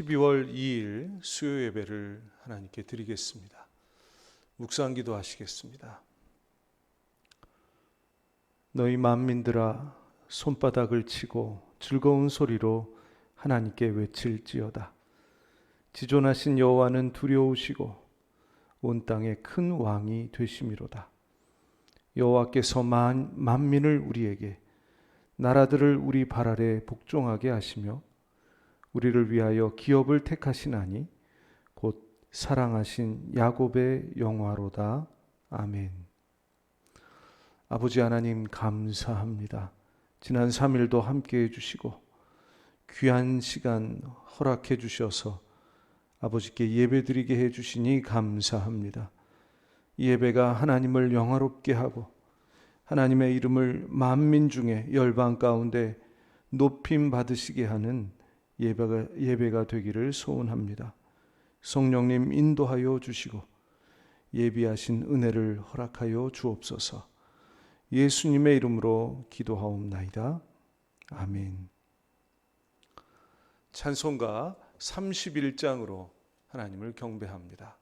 12월 2일 수요 예배를 하나님께 드리겠습니다. 묵상기도 하시겠습니다. 너희 만민들아 손바닥을 치고 즐거운 소리로 하나님께 외칠지어다. 지존하신 여호와는 두려우시고 온 땅에 큰 왕이 되심이로다. 여호와께서 만민을 우리에게, 나라들을 우리 발 아래 복종하게 하시며 우리를 위하여 기업을 택하시나니 곧 사랑하신 야곱의 영화로다. 아멘. 아버지 하나님 감사합니다. 지난 3일도 함께해 주시고 귀한 시간 허락해 주셔서 아버지께 예배드리게 해 주시니 감사합니다. 이 예배가 하나님을 영화롭게 하고 하나님의 이름을 만민 중에 열방 가운데 높임 받으시게 하는 예배가 되기를 소원합니다. 성령님 인도하여 주시고 예비하신 은혜를 허락하여 주옵소서. 예수님의 이름으로 기도하옵나이다. 아멘. 찬송가 31장으로 하나님을 경배합니다.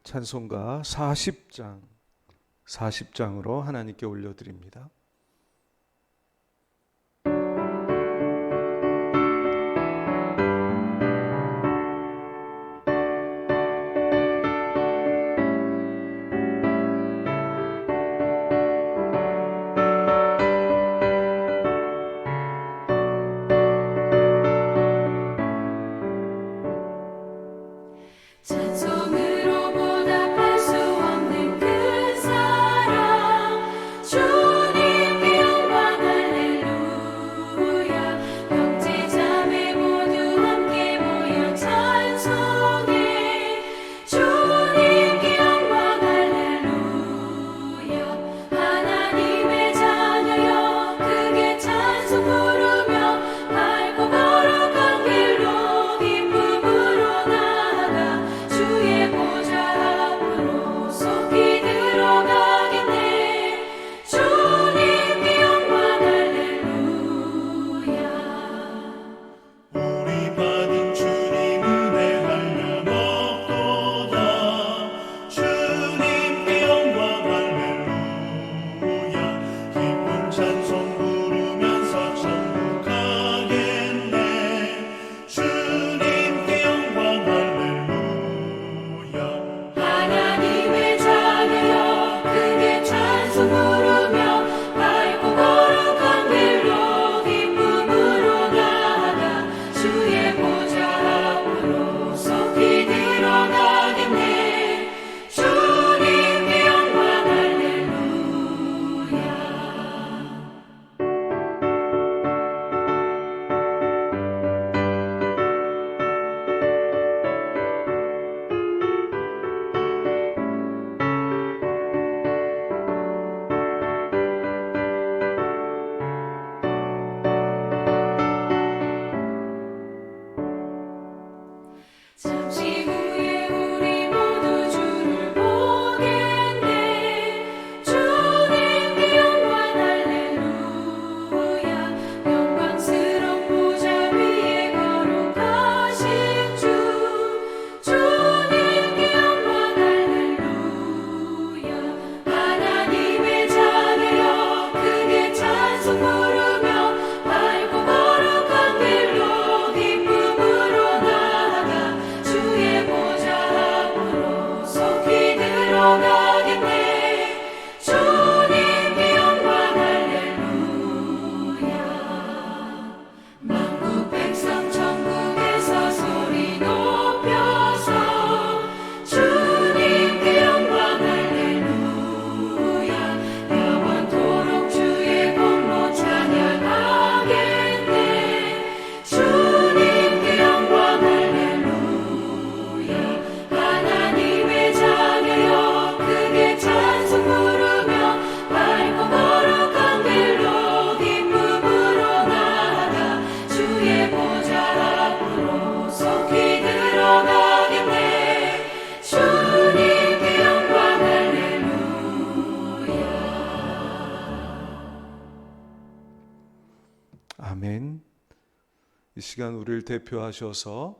찬송가 40장으로 하나님께 올려드립니다. 찬송으로 보답할 수 없는 그 사랑 주님 아멘. 이 시간 우리를 대표하셔서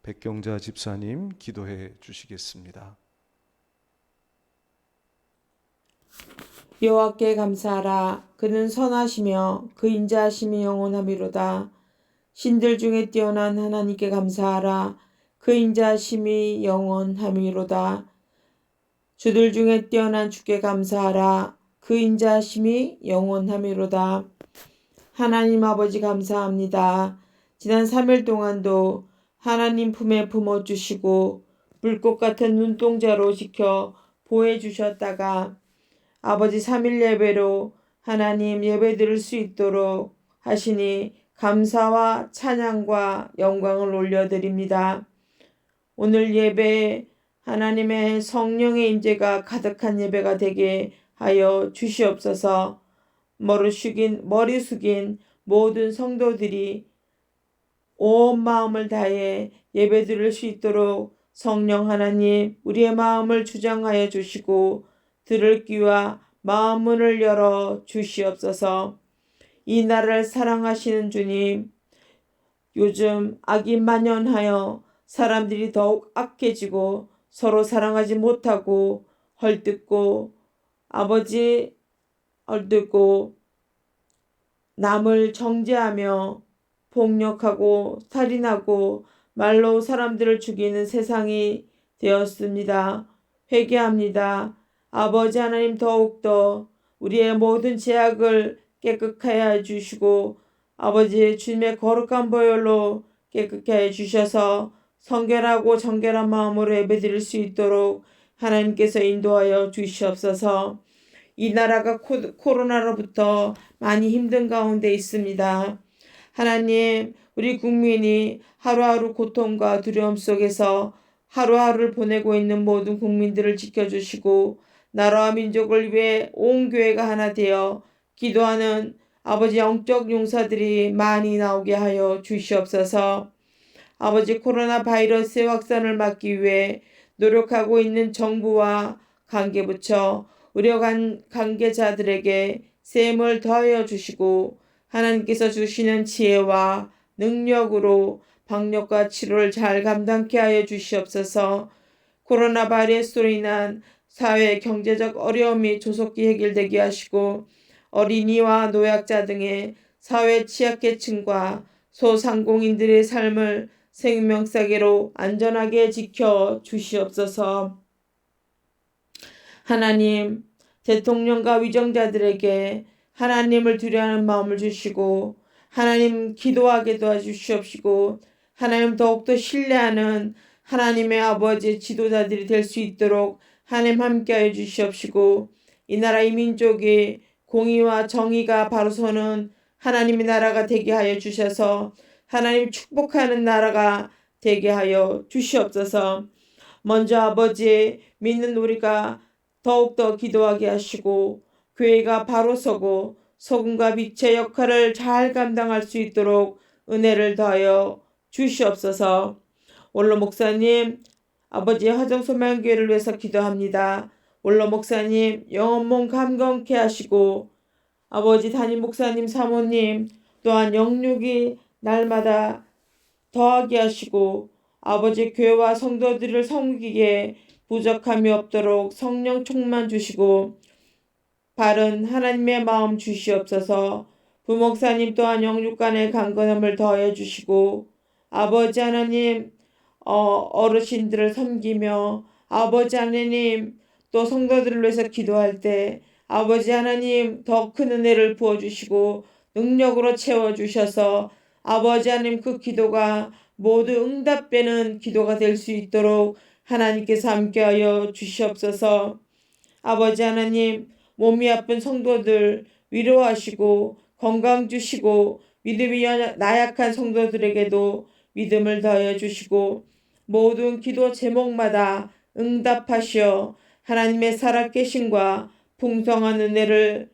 백경자 집사님 기도해 주시겠습니다. 여호와께 감사하라. 그는 선하시며 그 인자하심이 영원하미로다. 신들 중에 뛰어난 하나님께 감사하라. 그 인자하심이 영원하미로다. 주들 중에 뛰어난 주께 감사하라. 그 인자하심이 영원하미로다. 하나님 아버지 감사합니다. 지난 3일 동안도 하나님 품에 품어주시고 불꽃 같은 눈동자로 지켜 보호해주셨다가 아버지 3일 예배로 하나님 예배 드릴 수 있도록 하시니 감사와 찬양과 영광을 올려드립니다. 오늘 예배 하나님의 성령의 임재가 가득한 예배가 되게 하여 주시옵소서. 머리 숙인 모든 성도들이 온 마음을 다해 예배 드릴 수 있도록 성령 하나님 우리의 마음을 주장하여 주시고 들을 귀와 마음문을 열어 주시옵소서. 이 나라를 사랑하시는 주님, 요즘 악이 만연하여 사람들이 더욱 악해지고 서로 사랑하지 못하고 헐뜯고 남을 정죄하며 폭력하고 살인하고 말로 사람들을 죽이는 세상이 되었습니다. 회개합니다. 아버지 하나님 더욱더 우리의 모든 죄악을 깨끗하게 해주시고 아버지 주님의 거룩한 보혈로 깨끗하게 해주셔서 성결하고 정결한 마음으로 예배드릴 수 있도록 하나님께서 인도하여 주시옵소서. 이 나라가 코로나로부터 많이 힘든 가운데 있습니다. 하나님, 우리 국민이 하루하루 고통과 두려움 속에서 하루하루를 보내고 있는 모든 국민들을 지켜주시고 나라와 민족을 위해 온 교회가 하나 되어 기도하는 아버지 영적 용사들이 많이 나오게 하여 주시옵소서. 아버지 코로나 바이러스의 확산을 막기 위해 노력하고 있는 정부와 관계부처, 의료 관계자들에게 셈을 더하여 주시고 하나님께서 주시는 지혜와 능력으로 방역과 치료를 잘 감당케 하여 주시옵소서. 코로나 바이러스로 인한 사회 경제적 어려움이 조속히 해결되게 하시고 어린이와 노약자 등의 사회 취약계층과 소상공인들의 삶을 생명사계로 안전하게 지켜 주시옵소서. 하나님, 대통령과 위정자들에게 하나님을 두려워하는 마음을 주시고 하나님 기도하게 도와주시옵시고 하나님 더욱더 신뢰하는 하나님의 아버지 지도자들이 될 수 있도록 하나님 함께하여 주시옵시고 이 나라 이 민족이 공의와 정의가 바로 서는 하나님의 나라가 되게 하여 주셔서 하나님 축복하는 나라가 되게 하여 주시옵소서. 먼저 아버지 믿는 우리가 더욱더 기도하게 하시고 교회가 바로 서고 소금과 빛의 역할을 잘 감당할 수 있도록 은혜를 더하여 주시옵소서. 원로 목사님, 아버지 화정소망교회를 위해서 기도합니다. 원로 목사님 영혼몸 감건케 하시고 아버지 담임 목사님 사모님 또한 영육이 날마다 더하게 하시고 아버지 교회와 성도들을 섬기기에 부족함이 없도록 성령 충만 주시고 바른 하나님의 마음 주시옵소서. 부목사님 또한 영육간의 강건함을 더해 주시고 아버지 하나님 어르신들을 섬기며 아버지 하나님 또 성도들을 위해서 기도할 때 아버지 하나님 더 큰 은혜를 부어주시고 능력으로 채워주셔서 아버지 하나님 그 기도가 모두 응답되는 기도가 될 수 있도록 하나님께서 함께하여 주시옵소서. 아버지 하나님 몸이 아픈 성도들 위로하시고 건강 주시고 믿음이 나약한 성도들에게도 믿음을 더하여 주시고 모든 기도 제목마다 응답하시어 하나님의 살아계심과 풍성한 은혜를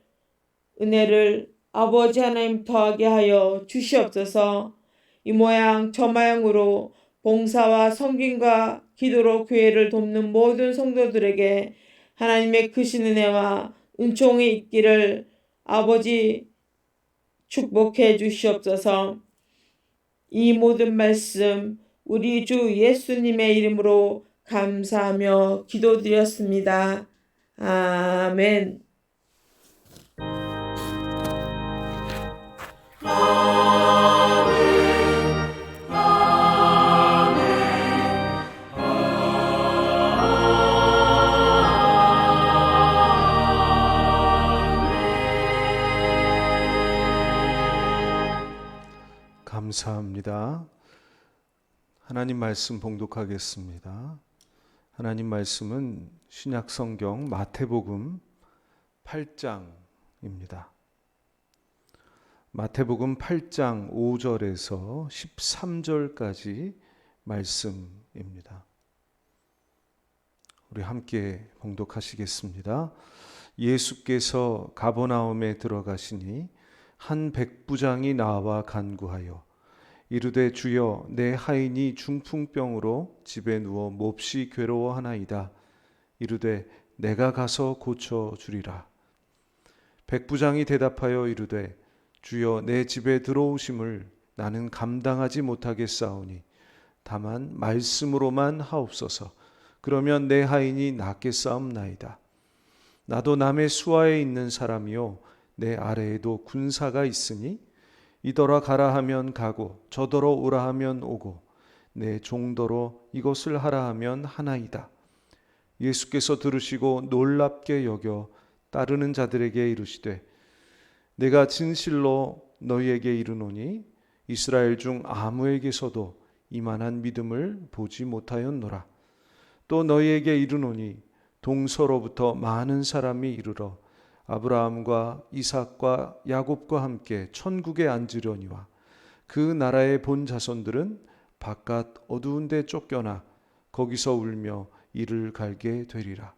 아버지 하나님 더하게 하여 주시옵소서. 이 모양 저 모양으로 봉사와 섬김과 기도로 교회를 돕는 모든 성도들에게 하나님의 크신 은혜와 은총이 있기를 아버지 축복해 주시옵소서. 이 모든 말씀 우리 주 예수님의 이름으로 감사하며 기도드렸습니다. 아멘. 감사합니다. 하나님 말씀 봉독하겠습니다. 하나님 말씀은 신약 성경 마태복음 8장입니다. 마태복음 8장 5절에서 13절까지 말씀입니다. 우리 함께 봉독하시겠습니다. 예수께서 가버나움에 들어가시니 한 백부장이 나와 간구하여 이르되 주여 내 하인이 중풍병으로 집에 누워 몹시 괴로워하나이다. 이르되 내가 가서 고쳐 주리라. 백부장이 대답하여 이르되 주여 내 집에 들어오심을 나는 감당하지 못하겠사오니 다만 말씀으로만 하옵소서. 그러면 내 하인이 낫겠사옵나이다. 나도 남의 수하에 있는 사람이요 내 아래에도 군사가 있으니 이더러 가라 하면 가고 저더러 오라 하면 오고 내 종더러 이것을 하라 하면 하나이다. 예수께서 들으시고 놀랍게 여겨 따르는 자들에게 이르시되 내가 진실로 너희에게 이르노니 이스라엘 중 아무에게서도 이만한 믿음을 보지 못하였노라. 또 너희에게 이르노니 동서로부터 많은 사람이 이르러 아브라함과 이삭과 야곱과 함께 천국에 앉으려니와 그 나라의 본 자손들은 바깥 어두운 데 쫓겨나 거기서 울며 이를 갈게 되리라.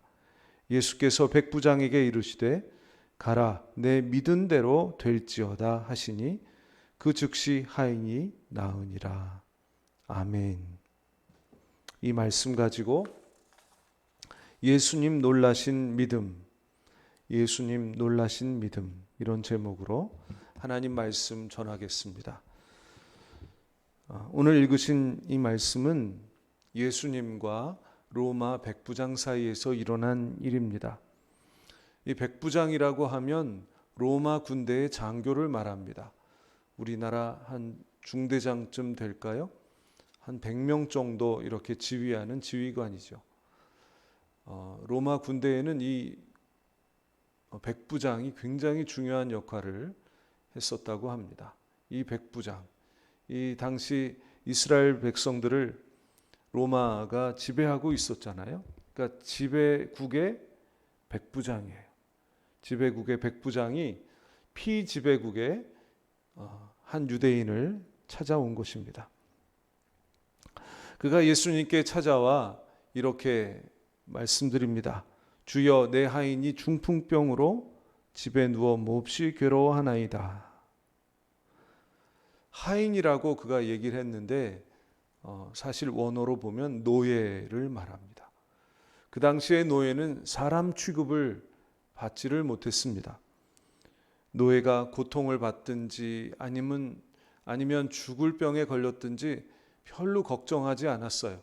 예수께서 백부장에게 이르시되 가라 내 믿은 대로 될지어다 하시니 그 즉시 하인이 나으니라. 아멘. 이 말씀 가지고 예수님 놀라신 믿음, 예수님 놀라신 믿음, 이런 제목으로 하나님 말씀 전하겠습니다. 오늘 읽으신 이 말씀은 예수님과 로마 백부장 사이에서 일어난 일입니다. 이 백부장이라고 하면 로마 군대의 장교를 말합니다. 우리나라 한 중대장쯤 될까요? 한 100명 정도 이렇게 지휘하는 지휘관이죠. 로마 군대에는 이 백부장이 굉장히 중요한 역할을 했었다고 합니다. 이 백부장, 이 당시 이스라엘 백성들을 로마가 지배하고 있었잖아요. 그러니까 지배국의 백부장이에요. 지배국의 백부장이 피지배국의 한 유대인을 찾아온 것입니다. 그가 예수님께 찾아와 이렇게 말씀드립니다. 주여 내 하인이 중풍병으로 집에 누워 몹시 괴로워하나이다. 하인이라고 그가 얘기를 했는데 사실 원어로 보면 노예를 말합니다. 그 당시의 노예는 사람 취급을 받지를 못했습니다. 노예가 고통을 받든지 아니면 죽을 병에 걸렸든지 별로 걱정하지 않았어요.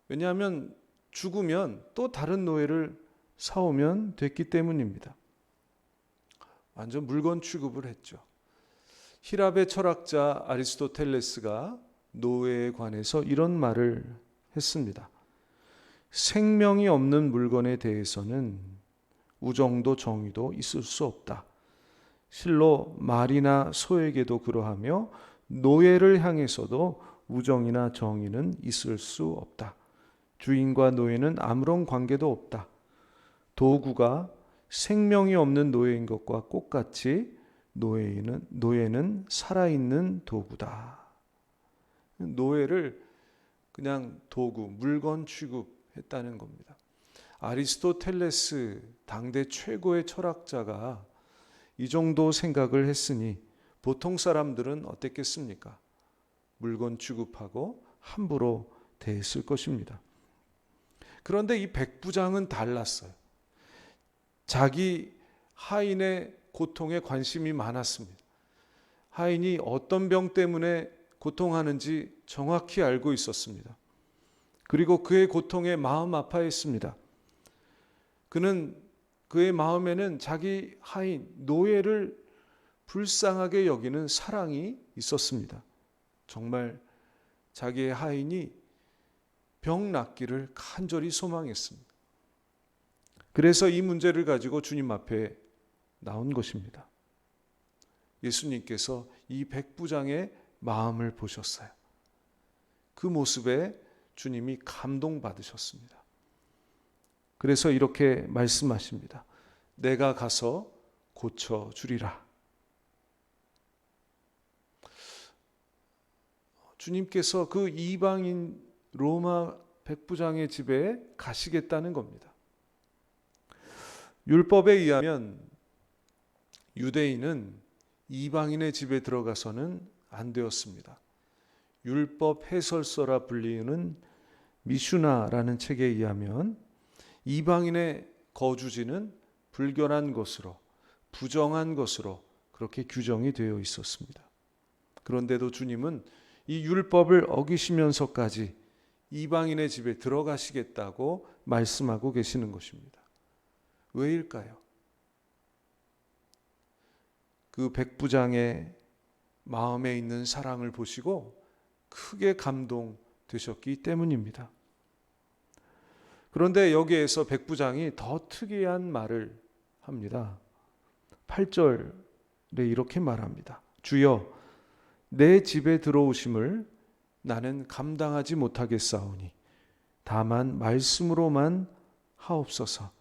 왜냐하면 죽으면 또 다른 노예를 사오면 됐기 때문입니다. 완전 물건 취급을 했죠. 히랍의 철학자 아리스토텔레스가 노예에 관해서 이런 말을 했습니다. 생명이 없는 물건에 대해서는 우정도 정의도 있을 수 없다. 실로 말이나 소에게도 그러하며 노예를 향해서도 우정이나 정의는 있을 수 없다. 주인과 노예는 아무런 관계도 없다. 도구가 생명이 없는 노예인 것과 똑같이 노예는 살아있는 도구다. 노예를 그냥 도구, 물건 취급했다는 겁니다. 아리스토텔레스 당대 최고의 철학자가 이 정도 생각을 했으니 보통 사람들은 어땠겠습니까? 물건 취급하고 함부로 대했을 것입니다. 그런데 이 백부장은 달랐어요. 자기 하인의 고통에 관심이 많았습니다. 하인이 어떤 병 때문에 고통하는지 정확히 알고 있었습니다. 그리고 그의 고통에 마음 아파했습니다. 그는 그의 마음에는 자기 하인 노예를 불쌍하게 여기는 사랑이 있었습니다. 정말 자기의 하인이 병 낫기를 간절히 소망했습니다. 그래서 이 문제를 가지고 주님 앞에 나온 것입니다. 예수님께서 이 백부장의 마음을 보셨어요. 그 모습에 주님이 감동받으셨습니다. 그래서 이렇게 말씀하십니다. 내가 가서 고쳐주리라. 주님께서 그 이방인 로마 백부장의 집에 가시겠다는 겁니다. 율법에 의하면 유대인은 이방인의 집에 들어가서는 안 되었습니다. 율법 해설서라 불리는 미슈나라는 책에 의하면 이방인의 거주지는 불결한 것으로, 부정한 것으로 그렇게 규정이 되어 있었습니다. 그런데도 주님은 이 율법을 어기시면서까지 이방인의 집에 들어가시겠다고 말씀하고 계시는 것입니다. 왜일까요? 그 백부장의 마음에 있는 사랑을 보시고 크게 감동되셨기 때문입니다. 그런데 여기에서 백부장이 더 특이한 말을 합니다. 8절에 이렇게 말합니다. 주여, 내 집에 들어오심을 나는 감당하지 못하겠사오니 다만 말씀으로만 하옵소서.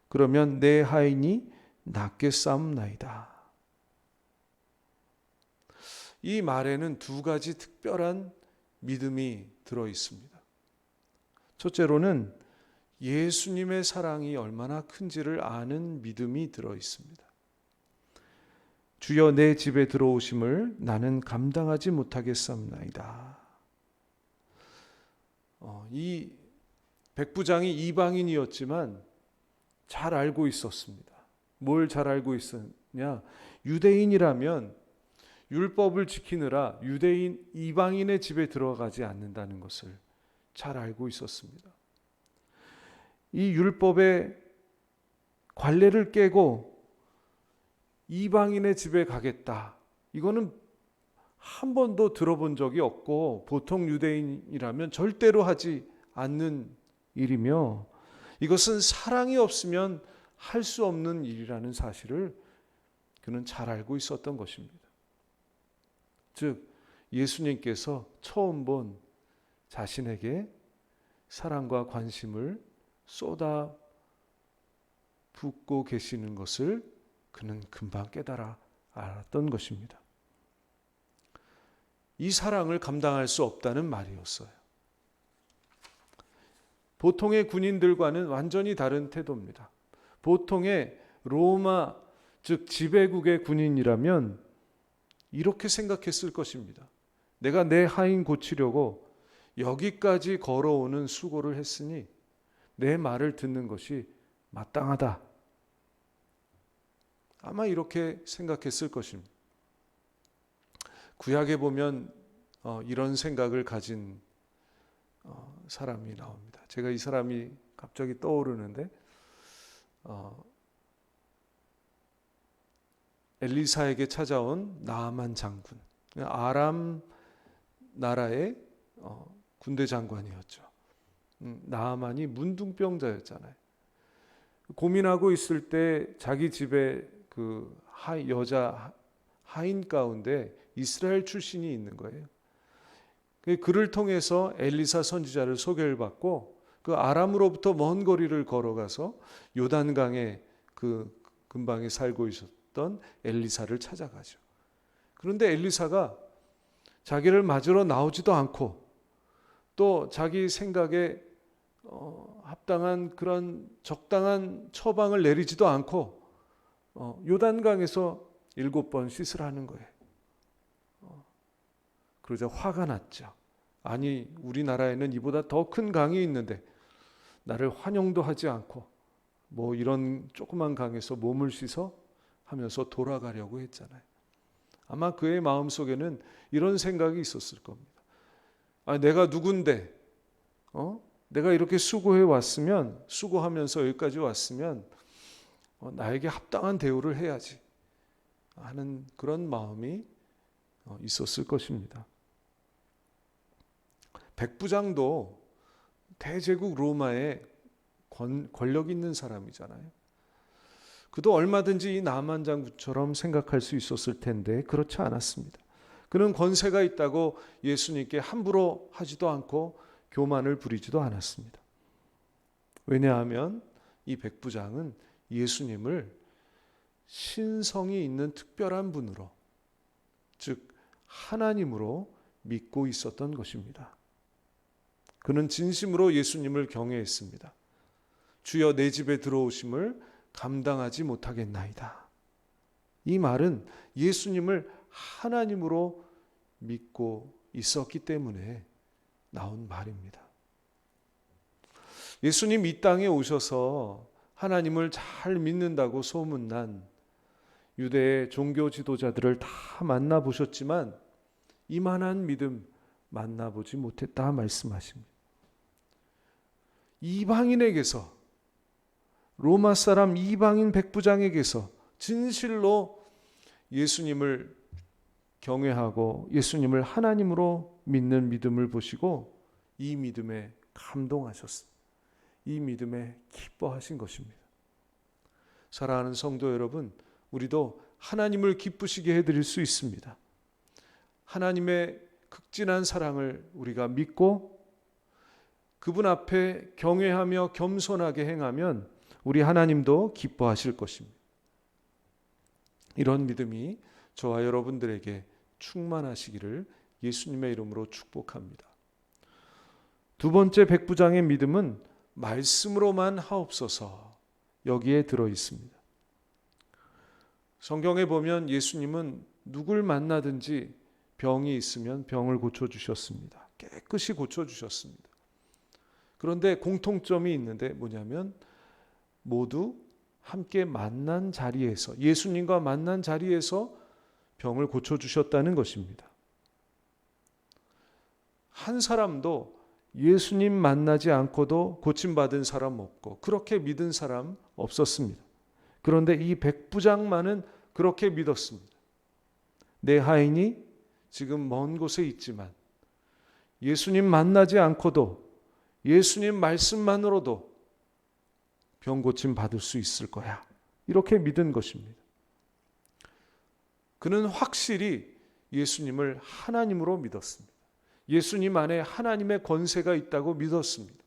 그러면 내 하인이 낫겠사옵나이다. 이 말에는 두 가지 특별한 믿음이 들어 있습니다. 첫째로는 예수님의 사랑이 얼마나 큰지를 아는 믿음이 들어 있습니다. 주여, 내 집에 들어오심을 나는 감당하지 못하겠사옵나이다. 이 백부장이 이방인이었지만 잘 알고 있었습니다. 뭘 잘 알고 있었냐? 유대인이라면 율법을 지키느라 유대인 이방인의 집에 들어가지 않는다는 것을 잘 알고 있었습니다. 이 율법의 관례를 깨고 이방인의 집에 가겠다. 이거는 한 번도 들어본 적이 없고 보통 유대인이라면 절대로 하지 않는 일이며 이것은 사랑이 없으면 할 수 없는 일이라는 사실을 그는 잘 알고 있었던 것입니다. 즉 예수님께서 처음 본 자신에게 사랑과 관심을 쏟아 붓고 계시는 것을 그는 금방 깨달아 알았던 것입니다. 이 사랑을 감당할 수 없다는 말이었어요. 보통의 군인들과는 완전히 다른 태도입니다. 보통의 로마, 즉 지배국의 군인이라면 이렇게 생각했을 것입니다. 내가 내 하인 고치려고 여기까지 걸어오는 수고를 했으니 내 말을 듣는 것이 마땅하다. 아마 이렇게 생각했을 것입니다. 구약에 보면 이런 생각을 가진 사람이 나옵니다. 제가 이 사람이 갑자기 떠오르는데 엘리사에게 찾아온 나아만 장군, 아람 나라의 군대 장관이었죠. 나아만이 문둥병자였잖아요. 고민하고 있을 때 자기 집에 그 여자 하인 가운데 이스라엘 출신이 있는 거예요. 그를 통해서 엘리사 선지자를 소개를 받고 그 아람으로부터 먼 거리를 걸어가서 요단강의 그 근방에 살고 있었던 엘리사를 찾아가죠. 그런데 엘리사가 자기를 맞으러 나오지도 않고 또 자기 생각에 합당한 그런 적당한 처방을 내리지도 않고 요단강에서 7번 씻으라는 거예요. 그러자 화가 났죠. 아니, 우리나라에는 이보다 더 큰 강이 있는데 나를 환영도 하지 않고 뭐 이런 조그만 강에서 몸을 씻어 하면서 돌아가려고 했잖아요. 아마 그의 마음속에는 이런 생각이 있었을 겁니다. 내가 누군데, 내가 이렇게 수고해 왔으면, 수고하면서 여기까지 왔으면 나에게 합당한 대우를 해야지 하는 그런 마음이 있었을 것입니다. 백부장도 대제국 로마의 권력 있는 사람이잖아요. 그도 얼마든지 이 나만 장군처럼 생각할 수 있었을 텐데 그렇지 않았습니다. 그는 권세가 있다고 예수님께 함부로 하지도 않고 교만을 부리지도 않았습니다. 왜냐하면 이 백부장은 예수님을 신성이 있는 특별한 분으로, 즉 하나님으로 믿고 있었던 것입니다. 그는 진심으로 예수님을 경외했습니다. 주여 내 집에 들어오심을 감당하지 못하겠나이다. 이 말은 예수님을 하나님으로 믿고 있었기 때문에 나온 말입니다. 예수님 이 땅에 오셔서 하나님을 잘 믿는다고 소문난 유대의 종교 지도자들을 다 만나보셨지만 이만한 믿음 만나보지 못했다 말씀하십니다. 이방인에게서, 로마 사람 이방인 백부장에게서 진실로 예수님을 경외하고 예수님을 하나님으로 믿는 믿음을 보시고 이 믿음에 감동하셨습니다. 이 믿음에 기뻐하신 것입니다. 사랑하는 성도 여러분, 우리도 하나님을 기쁘시게 해드릴 수 있습니다. 하나님의 극진한 사랑을 우리가 믿고 그분 앞에 경외하며 겸손하게 행하면 우리 하나님도 기뻐하실 것입니다. 이런 믿음이 저와 여러분들에게 충만하시기를 예수님의 이름으로 축복합니다. 두 번째 백부장의 믿음은 말씀으로만 하옵소서, 여기에 들어 있습니다. 성경에 보면 예수님은 누굴 만나든지 병이 있으면 병을 고쳐주셨습니다. 깨끗이 고쳐주셨습니다. 그런데 공통점이 있는데 뭐냐면 모두 함께 만난 자리에서, 예수님과 만난 자리에서 병을 고쳐주셨다는 것입니다. 한 사람도 예수님 만나지 않고도 고침받은 사람 없고 그렇게 믿은 사람 없었습니다. 그런데 이 백부장만은 그렇게 믿었습니다. 내 하인이 지금 먼 곳에 있지만 예수님 만나지 않고도 예수님 말씀만으로도 병 고침 받을 수 있을 거야. 이렇게 믿은 것입니다. 그는 확실히 예수님을 하나님으로 믿었습니다. 예수님 안에 하나님의 권세가 있다고 믿었습니다.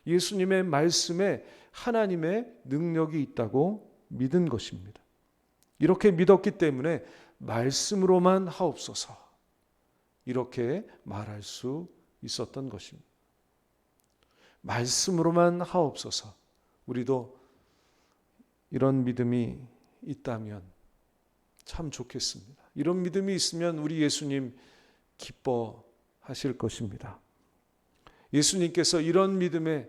예수님의 말씀에 하나님의 능력이 있다고 믿은 것입니다. 이렇게 믿었기 때문에 말씀으로만 하옵소서, 이렇게 말할 수 있었던 것입니다. 말씀으로만 하옵소서. 우리도 이런 믿음이 있다면 참 좋겠습니다. 이런 믿음이 있으면 우리 예수님 기뻐하실 것입니다. 예수님께서 이런 믿음에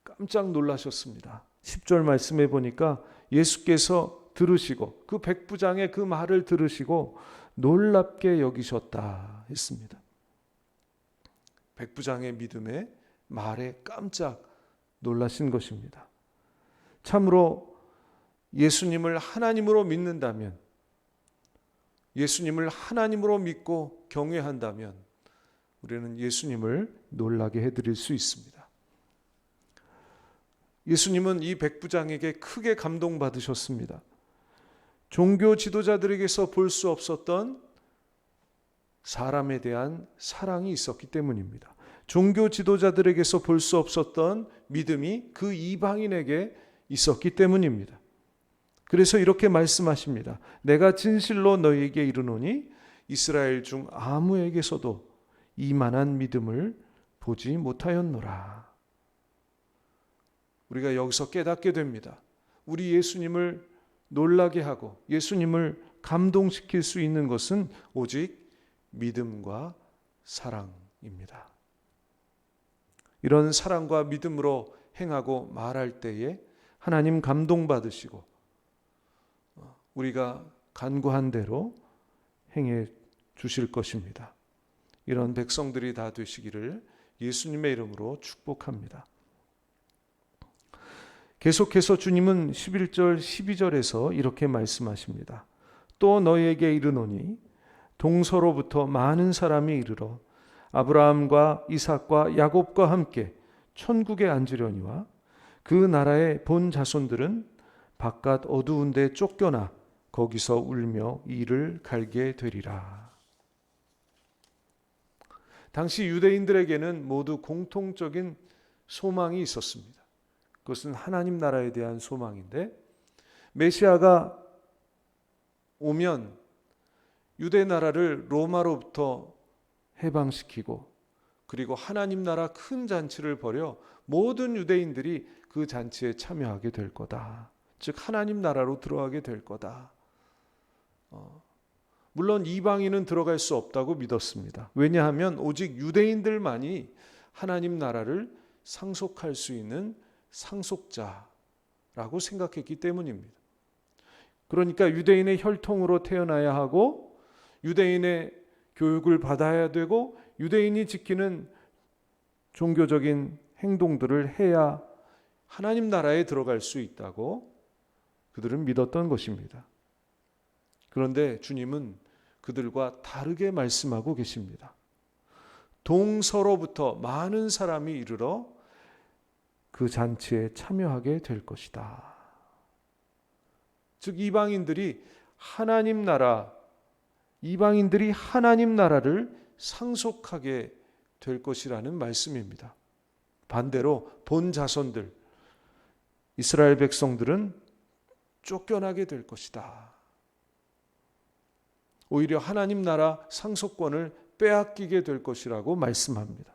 깜짝 놀라셨습니다. 10절 말씀해 보니까 예수께서 들으시고 그 백부장의 그 말을 들으시고 놀랍게 여기셨다 했습니다. 백부장의 믿음에 말에 깜짝 놀라신 것입니다. 참으로 예수님을 하나님으로 믿는다면, 예수님을 하나님으로 믿고 경외한다면 우리는 예수님을 놀라게 해드릴 수 있습니다. 예수님은 이 백부장에게 크게 감동받으셨습니다. 종교 지도자들에게서 볼 수 없었던 사람에 대한 사랑이 있었기 때문입니다. 종교 지도자들에게서 볼 수 없었던 믿음이 그 이방인에게 있었기 때문입니다. 그래서 이렇게 말씀하십니다. 내가 진실로 너희에게 이르노니 이스라엘 중 아무에게서도 이만한 믿음을 보지 못하였노라. 우리가 여기서 깨닫게 됩니다. 우리 예수님을 놀라게 하고 예수님을 감동시킬 수 있는 것은 오직 믿음과 사랑입니다. 이런 사랑과 믿음으로 행하고 말할 때에 하나님 감동받으시고 우리가 간구한 대로 행해 주실 것입니다. 이런 백성들이 다 되시기를 예수님의 이름으로 축복합니다. 계속해서 주님은 11절 12절에서 이렇게 말씀하십니다. 또 너희에게 이르노니 동서로부터 많은 사람이 이르러 아브라함과 이삭과 야곱과 함께 천국에 앉으려니와 그 나라의 본 자손들은 바깥 어두운 데 쫓겨나 거기서 울며 이를 갈게 되리라. 당시 유대인들에게는 모두 공통적인 소망이 있었습니다. 그것은 하나님 나라에 대한 소망인데, 메시아가 오면 유대 나라를 로마로부터 해방시키고 그리고 하나님 나라 큰 잔치를 벌여 모든 유대인들이 그 잔치에 참여하게 될 거다. 즉 하나님 나라로 들어가게 될 거다. 물론 이방인은 들어갈 수 없다고 믿었습니다. 왜냐하면 오직 유대인들만이 하나님 나라를 상속할 수 있는 상속자라고 생각했기 때문입니다. 그러니까 유대인의 혈통으로 태어나야 하고 유대인의 교육을 받아야 되고 유대인이 지키는 종교적인 행동들을 해야 하나님 나라에 들어갈 수 있다고 그들은 믿었던 것입니다. 그런데 주님은 그들과 다르게 말씀하고 계십니다. 동서로부터 많은 사람이 이르러 그 잔치에 참여하게 될 것이다. 즉 이방인들이 하나님 나라를 상속하게 될 것이라는 말씀입니다. 반대로 본 자손들, 이스라엘 백성들은 쫓겨나게 될 것이다. 오히려 하나님 나라 상속권을 빼앗기게 될 것이라고 말씀합니다.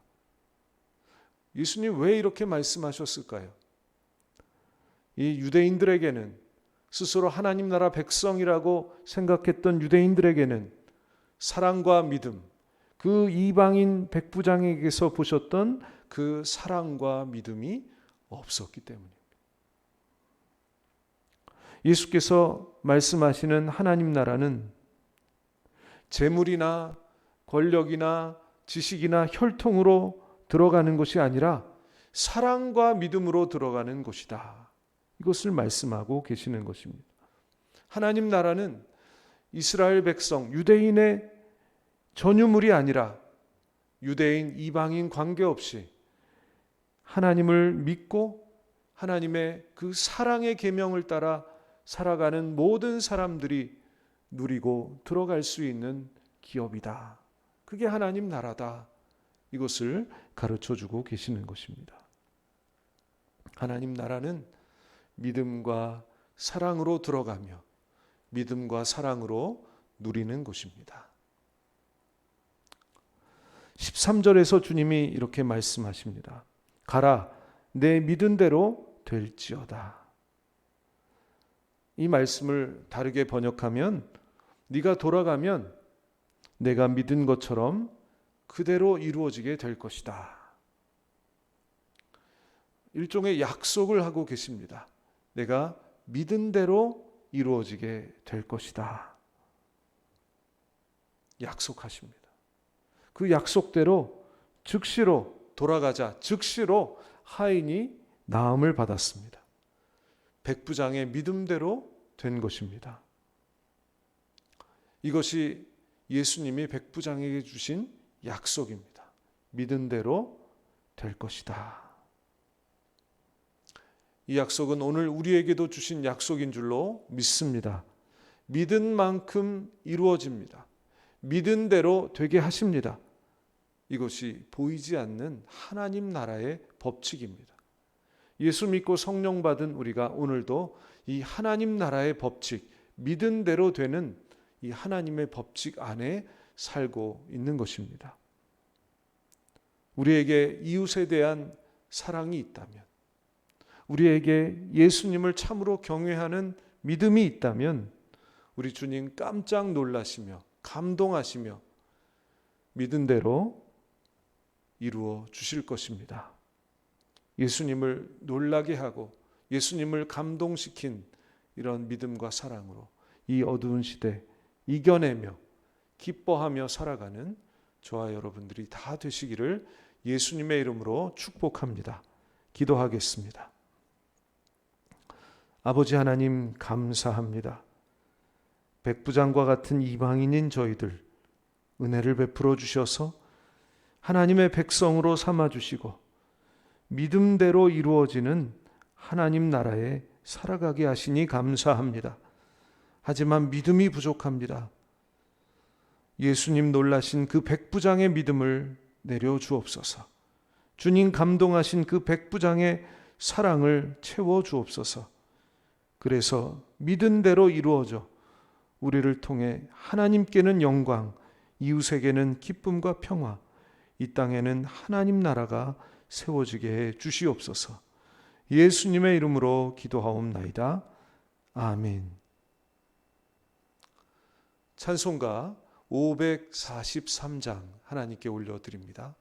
예수님 왜 이렇게 말씀하셨을까요? 이 유대인들에게는, 스스로 하나님 나라 백성이라고 생각했던 유대인들에게는 사랑과 믿음, 그 이방인 백부장에게서 보셨던 그 사랑과 믿음이 없었기 때문입니다. 예수께서 말씀하시는 하나님 나라는 재물이나 권력이나 지식이나 혈통으로 들어가는 것이 아니라 사랑과 믿음으로 들어가는 것이다. 이것을 말씀하고 계시는 것입니다. 하나님 나라는 이스라엘 백성, 유대인의 전유물이 아니라 유대인, 이방인 관계없이 하나님을 믿고 하나님의 그 사랑의 계명을 따라 살아가는 모든 사람들이 누리고 들어갈 수 있는 기업이다. 그게 하나님 나라다. 이것을 가르쳐주고 계시는 것입니다. 하나님 나라는 믿음과 사랑으로 들어가며 믿음과 사랑으로 누리는 것입니다. 13절에서 주님이 이렇게 말씀하십니다. 가라, 내 믿은 대로 될지어다. 이 말씀을 다르게 번역하면 네가 돌아가면 내가 믿은 것처럼 그대로 이루어지게 될 것이다. 일종의 약속을 하고 계십니다. 내가 믿은 대로 이루어지게 될 것이다. 약속하십니다. 그 약속대로 즉시로 돌아가자 즉시로 하인이 나음을 받았습니다. 백부장의 믿음대로 된 것입니다. 이것이 예수님이 백부장에게 주신 약속입니다. 믿은 대로 될 것이다. 이 약속은 오늘 우리에게도 주신 약속인 줄로 믿습니다. 믿은 만큼 이루어집니다. 믿은 대로 되게 하십니다. 이것이 보이지 않는 하나님 나라의 법칙입니다. 예수 믿고 성령 받은 우리가 오늘도 이 하나님 나라의 법칙, 믿은 대로 되는 이 하나님의 법칙 안에 살고 있는 것입니다. 우리에게 이웃에 대한 사랑이 있다면, 우리에게 예수님을 참으로 경외하는 믿음이 있다면 우리 주님 깜짝 놀라시며 감동하시며 믿은 대로 이루어 주실 것입니다. 예수님을 놀라게 하고 예수님을 감동시킨 이런 믿음과 사랑으로 이 어두운 시대 이겨내며 기뻐하며 살아가는 저와 여러분들이 다 되시기를 예수님의 이름으로 축복합니다. 기도하겠습니다. 아버지 하나님, 감사합니다. 백부장과 같은 이방인인 저희들 은혜를 베풀어 주셔서 하나님의 백성으로 삼아 주시고 믿음대로 이루어지는 하나님 나라에 살아가게 하시니 감사합니다. 하지만 믿음이 부족합니다. 예수님 놀라신 그 백부장의 믿음을 내려 주옵소서. 주님 감동하신 그 백부장의 사랑을 채워 주옵소서. 그래서 믿은 대로 이루어져 우리를 통해 하나님께는 영광, 이웃에게는 기쁨과 평화, 이 땅에는 하나님 나라가 세워지게 해 주시옵소서. 예수님의 이름으로 기도하옵나이다. 아멘. 찬송가 543장 하나님께 올려드립니다.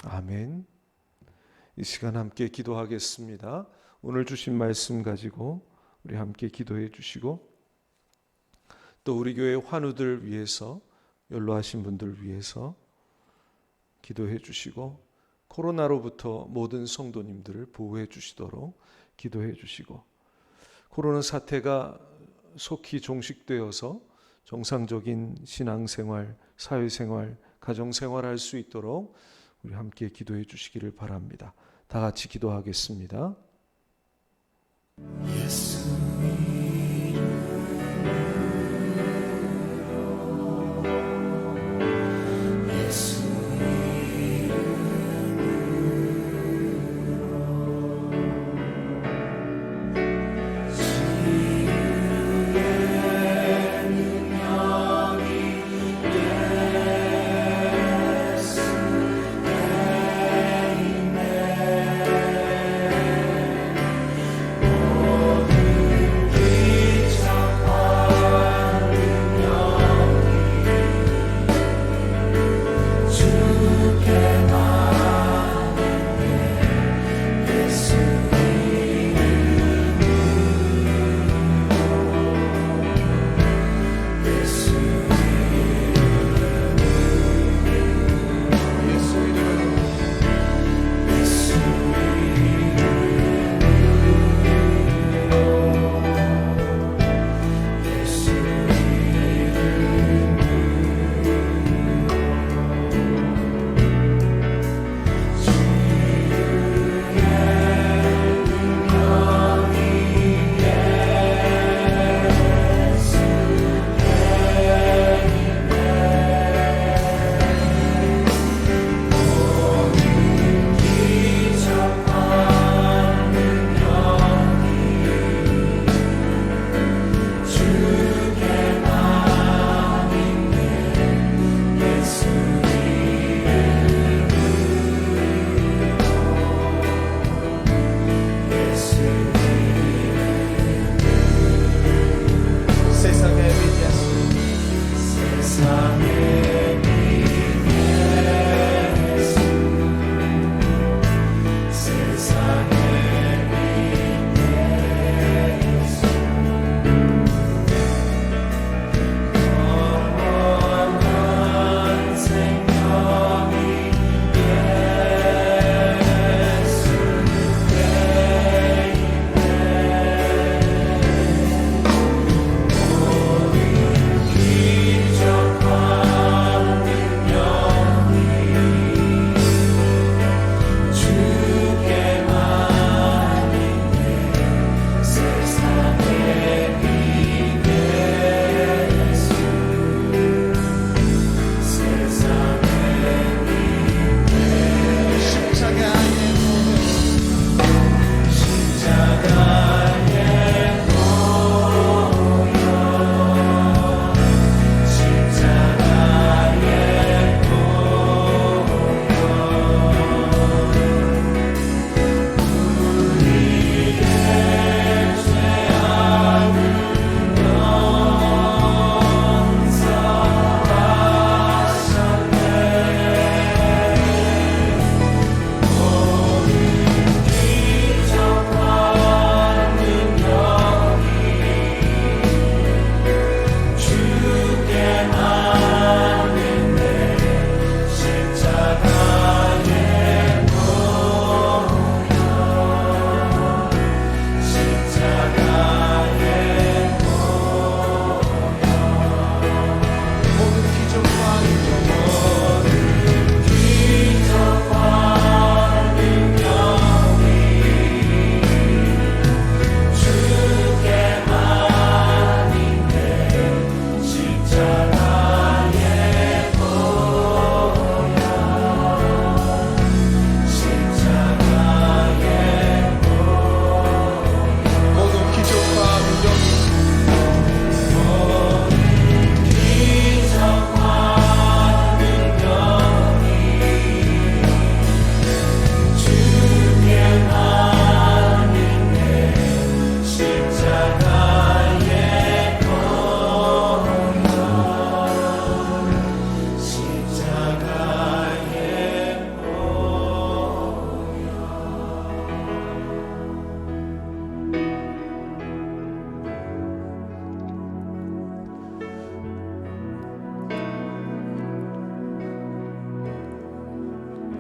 아멘. 이 시간 함께 기도하겠습니다. 오늘 주신 말씀 가지고 우리 함께 기도해 주시고 또 우리 교회 환우들 위해서, 연로하신 분들 위해서 기도해 주시고, 코로나로부터 모든 성도님들을 보호해 주시도록 기도해 주시고, 코로나 사태가 속히 종식되어서 정상적인 신앙생활, 사회생활, 가정생활 할 수 있도록 우리 함께 기도해 주시기를 바랍니다. 다 같이 기도하겠습니다.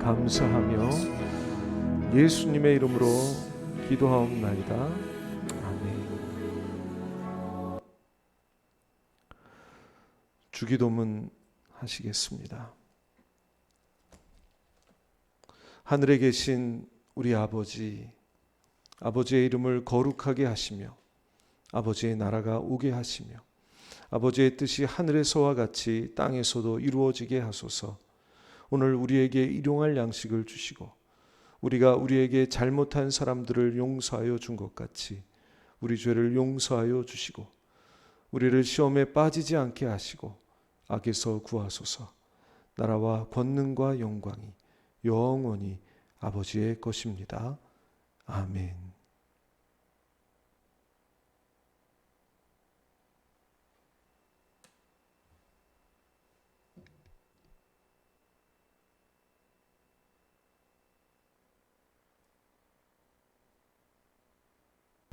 감사하며 예수님의 이름으로 기도하옵나이다. 아멘. 주기도문 하시겠습니다. 하늘에 계신 우리 아버지, 아버지의 이름을 거룩하게 하시며 아버지의 나라가 오게 하시며 아버지의 뜻이 하늘에서와 같이 땅에서도 이루어지게 하소서. 오늘 우리에게 일용할 양식을 주시고 우리가 우리에게 잘못한 사람들을 용서하여 준 것 같이 우리 죄를 용서하여 주시고 우리를 시험에 빠지지 않게 하시고 악에서 구하소서. 나라와 권능과 영광이 영원히 아버지의 것입니다. 아멘.